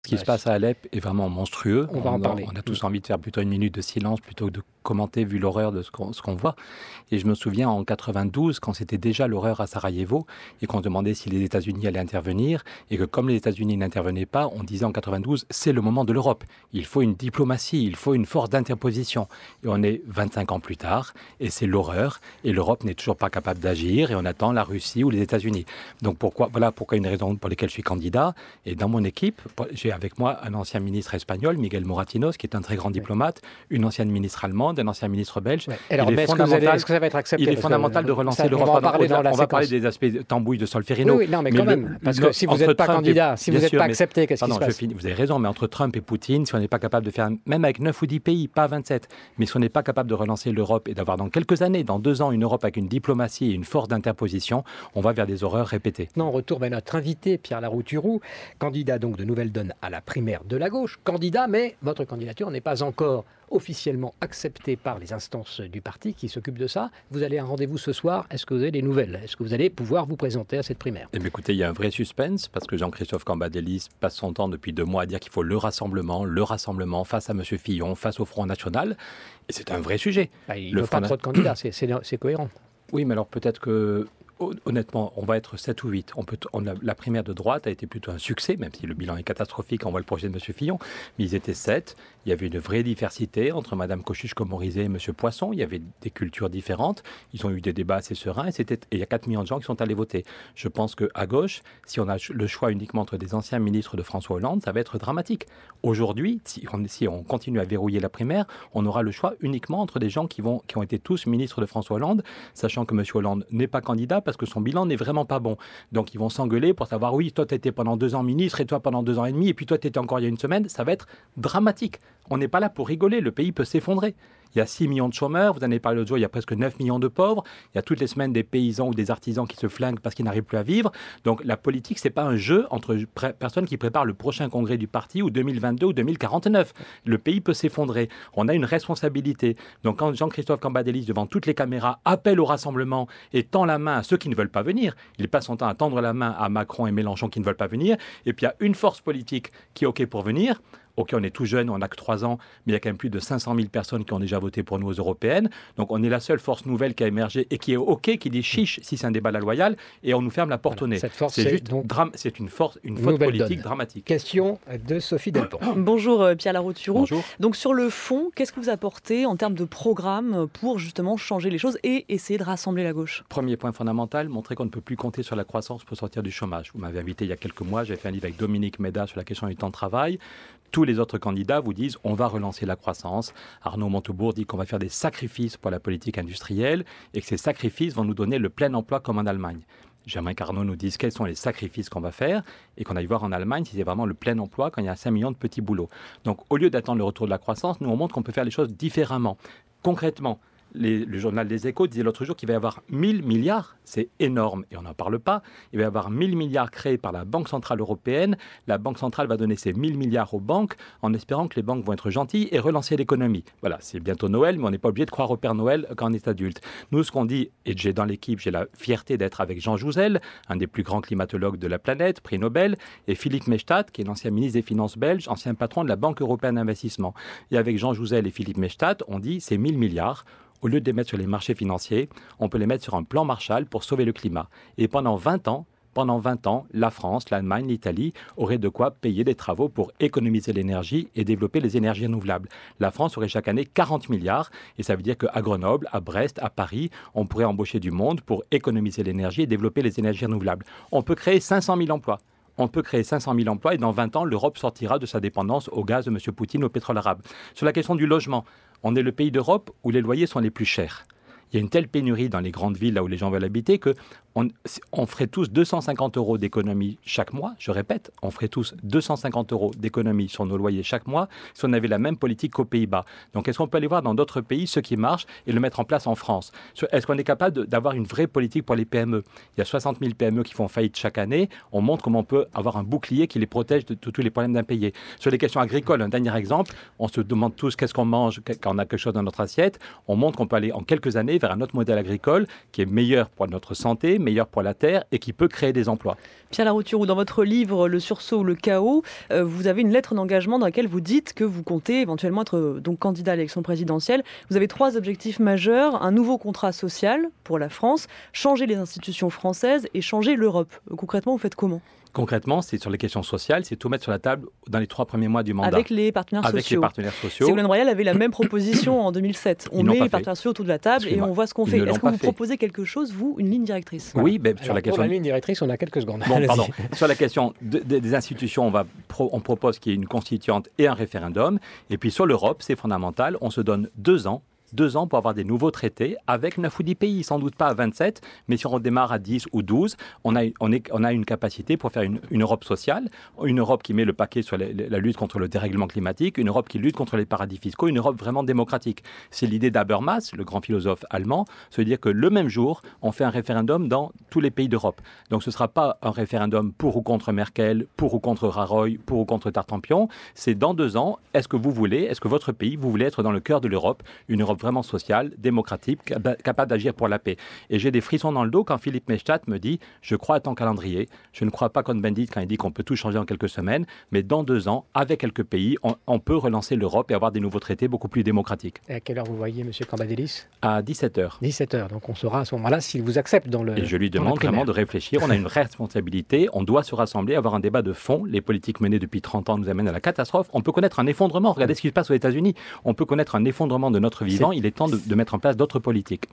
Ce qui se passe à Alep est vraiment monstrueux. On va en parler. On a tous envie de faire plutôt une minute de silence plutôt que de commenter vu l'horreur de ce qu'on voit. Et je me souviens en 92, quand c'était déjà l'horreur à Sarajevo et qu'on se demandait si les États-Unis allaient intervenir et que comme les États-Unis n'intervenaient pas, on disait en 92, c'est le moment de l'Europe. Il faut une diplomatie, il faut une force d'interposition. Et on est 25 ans plus tard et c'est l'horreur et l'Europe n'est toujours pas capable d'agir et on attend la Russie ou les États-Unis. Donc voilà pourquoi une raison pour laquelle je suis candidat. Et dans mon équipe, j'ai avec moi un ancien ministre espagnol, Miguel Moratinos, qui est un très grand diplomate, une ancienne ministre allemande, un ancien ministre belge. Ouais. Alors, est-ce que ça va être accepté? Il est fondamental de relancer l'Europe. On va parler des aspects tambouilles de Solferino. Oui, non, mais quand même. Parce que si vous n'êtes pas candidat, si vous n'êtes pas accepté, qu'est-ce qui se passe? Vous avez raison, mais entre Trump et Poutine, si on n'est pas capable de faire, même avec 9 ou 10 pays, pas 27, mais si on n'est pas capable de relancer l'Europe et d'avoir dans quelques années, dans 2 ans, une Europe avec une diplomatie et une force d'interposition, on va vers des horreurs répétées. Non, on retourne à notre invité, Pierre Larouturou, candidat donc de Nouvelle Donne à la primaire de la gauche. Candidat, mais votre candidature n'est pas encore officiellement acceptée par les instances du parti qui s'occupent de ça. Vous allez à un rendez-vous ce soir. Est-ce que vous avez des nouvelles? Est-ce que vous allez pouvoir vous présenter à cette primaire? Eh bien, écoutez, il y a un vrai suspense parce que Jean-Christophe Cambadélis passe son temps depuis 2 mois à dire qu'il faut le rassemblement face à M. Fillon, face au Front National. Et c'est un vrai sujet. Il ne veut pas trop de candidats, c'est cohérent. Oui, mais alors peut-être que... Honnêtement, on va être 7 ou 8. La primaire de droite a été plutôt un succès, même si le bilan est catastrophique, on voit le projet de M. Fillon. Mais ils étaient 7. Il y avait une vraie diversité entre Mme Kosciusko-Morizet et M. Poisson. Il y avait des cultures différentes. Ils ont eu des débats assez sereins. Et il y a 4 millions de gens qui sont allés voter. Je pense qu'à gauche, si on a le choix uniquement entre des anciens ministres de François Hollande, ça va être dramatique. Aujourd'hui, si on continue à verrouiller la primaire, on aura le choix uniquement entre des gens qui ont été tous ministres de François Hollande, sachant que M. Hollande n'est pas candidat parce que son bilan n'est vraiment pas bon. Donc ils vont s'engueuler pour savoir, oui, toi tu étais pendant 2 ans ministre et toi pendant 2 ans et demi et puis toi tu étais encore il y a une semaine. Ça va être dramatique. On n'est pas là pour rigoler, le pays peut s'effondrer. Il y a 6 millions de chômeurs, vous en avez parlé l'autre jour, il y a presque 9 millions de pauvres, il y a toutes les semaines des paysans ou des artisans qui se flinguent parce qu'ils n'arrivent plus à vivre. Donc la politique, ce n'est pas un jeu entre personnes qui préparent le prochain congrès du parti ou 2022 ou 2049. Le pays peut s'effondrer. On a une responsabilité. Donc quand Jean-Christophe Cambadélis, devant toutes les caméras, appelle au rassemblement et tend la main à ceux qui ne veulent pas venir, il passe son temps à tendre la main à Macron et Mélenchon qui ne veulent pas venir, et puis il y a une force politique qui est OK pour venir. OK, on est tout jeune, on n'a que 3 ans, mais il y a quand même plus de 500 000 personnes qui ont déjà voté pour nous aux européennes. Donc on est la seule force nouvelle qui a émergé et qui est OK, qui dit chiche si c'est un débat loyal, et on nous ferme la porte au nez. Cette force, c'est une faute politique dramatique. Question de Sophie Delpont. Bonjour Pierre Larouturou. Bonjour. Donc sur le fond, qu'est-ce que vous apportez en termes de programme pour justement changer les choses et essayer de rassembler la gauche? Premier point fondamental, montrer qu'on ne peut plus compter sur la croissance pour sortir du chômage. Vous m'avez invité il y a quelques mois, j'ai fait un livre avec Dominique Méda sur la question du temps de travail. Tous les autres candidats vous disent on va relancer la croissance. Arnaud Montebourg dit qu'on va faire des sacrifices pour la politique industrielle et que ces sacrifices vont nous donner le plein emploi comme en Allemagne. J'aimerais qu'Arnaud nous dise quels sont les sacrifices qu'on va faire et qu'on aille voir en Allemagne si c'est vraiment le plein emploi quand il y a 5 millions de petits boulots. Donc au lieu d'attendre le retour de la croissance, nous on montre qu'on peut faire les choses différemment. Concrètement, le journal des Échos disait l'autre jour qu'il va y avoir 1000 milliards, c'est énorme et on n'en parle pas. Il va y avoir 1000 milliards créés par la Banque Centrale Européenne. La Banque Centrale va donner ces 1000 milliards aux banques en espérant que les banques vont être gentilles et relancer l'économie. Voilà, c'est bientôt Noël, mais on n'est pas obligé de croire au Père Noël quand on est adulte. Nous, ce qu'on dit, et j'ai dans l'équipe, j'ai la fierté d'être avec Jean Jouzel, un des plus grands climatologues de la planète, prix Nobel, et Philippe Maystadt, qui est l'ancien ministre des Finances belge, ancien patron de la Banque européenne d'investissement. Et avec Jean Jouzel et Philippe Maystadt, on dit c'est 1000 milliards. Au lieu de les mettre sur les marchés financiers, on peut les mettre sur un plan Marshall pour sauver le climat. Et pendant 20 ans, la France, l'Allemagne, l'Italie auraient de quoi payer des travaux pour économiser l'énergie et développer les énergies renouvelables. La France aurait chaque année 40 milliards et ça veut dire qu'à Grenoble, à Brest, à Paris, on pourrait embaucher du monde pour économiser l'énergie et développer les énergies renouvelables. On peut créer 500 000 emplois. On peut créer 500 000 emplois et dans 20 ans, l'Europe sortira de sa dépendance au gaz de M. Poutine, au pétrole arabe. Sur la question du logement, on est le pays d'Europe où les loyers sont les plus chers. Il y a une telle pénurie dans les grandes villes, là où les gens veulent habiter, qu'on ferait tous 250 € d'économie chaque mois. Je répète, on ferait tous 250 € d'économie sur nos loyers chaque mois si on avait la même politique qu'aux Pays-Bas. Donc, est-ce qu'on peut aller voir dans d'autres pays ce qui marche et le mettre en place en France? Est-ce qu'on est capable d'avoir une vraie politique pour les PME? Il y a 60 000 PME qui font faillite chaque année. On montre comment on peut avoir un bouclier qui les protège de tous les problèmes d'impayés. Sur les questions agricoles, un dernier exemple, on se demande tous qu'est-ce qu'on mange quand on a quelque chose dans notre assiette. On montre qu'on peut aller en quelques années aller vers un autre modèle agricole qui est meilleur pour notre santé, meilleur pour la terre et qui peut créer des emplois. Pierre Larouturou, dans votre livre Le sursaut ou le chaos, vous avez une lettre d'engagement dans laquelle vous dites que vous comptez éventuellement être donc candidat à l'élection présidentielle. Vous avez 3 objectifs majeurs: un nouveau contrat social pour la France, changer les institutions françaises et changer l'Europe. Concrètement, vous faites comment ? Concrètement, c'est sur les questions sociales, c'est tout mettre sur la table dans les 3 premiers mois du mandat. Avec les partenaires Avec sociaux. les partenaires sociaux. Ségolène Royal avait la même proposition en 2007. On met les partenaires sociaux autour de la table et on voit ce qu'on fait. Est-ce que vous proposez quelque chose, vous, une ligne directrice ? Oui, sur la question. Pour la ligne directrice, on a quelques secondes. Bon, pardon. Sur la question des institutions, on propose qu'il y ait une constituante et un référendum. Et puis sur l'Europe, c'est fondamental, on se donne 2 ans. 2 ans pour avoir des nouveaux traités avec 9 ou 10 pays, sans doute pas à 27, mais si on démarre à 10 ou 12, on a une capacité pour faire une Europe sociale, une Europe qui met le paquet sur la lutte contre le dérèglement climatique, une Europe qui lutte contre les paradis fiscaux, une Europe vraiment démocratique. C'est l'idée d'Habermas, le grand philosophe allemand, se dire que le même jour, on fait un référendum dans tous les pays d'Europe. Donc ce ne sera pas un référendum pour ou contre Merkel, pour ou contre Rajoy, pour ou contre Tartampion. C'est dans 2 ans, est-ce que votre pays, vous voulez être dans le cœur de l'Europe, une Europe vraiment sociale, démocratique, capable d'agir pour la paix. Et j'ai des frissons dans le dos quand Philippe Maystadt me dit « Je crois à ton calendrier, je ne crois pas Cohn-Bendit quand il dit qu'on peut tout changer en quelques semaines, mais dans 2 ans, avec quelques pays, on peut relancer l'Europe et avoir des nouveaux traités beaucoup plus démocratiques. » Et à quelle heure vous voyez M. Cambadélis ? À 17h. 17h, donc on saura à ce moment-là s'il vous accepte dans le... Et je lui demande vraiment de réfléchir, on a une responsabilité, on doit se rassembler, avoir un débat de fond. Les politiques menées depuis 30 ans nous amènent à la catastrophe. On peut connaître un effondrement, regardez ce qui se passe aux États-Unis. On peut connaître un effondrement de notre vivant, il est temps de mettre en place d'autres politiques.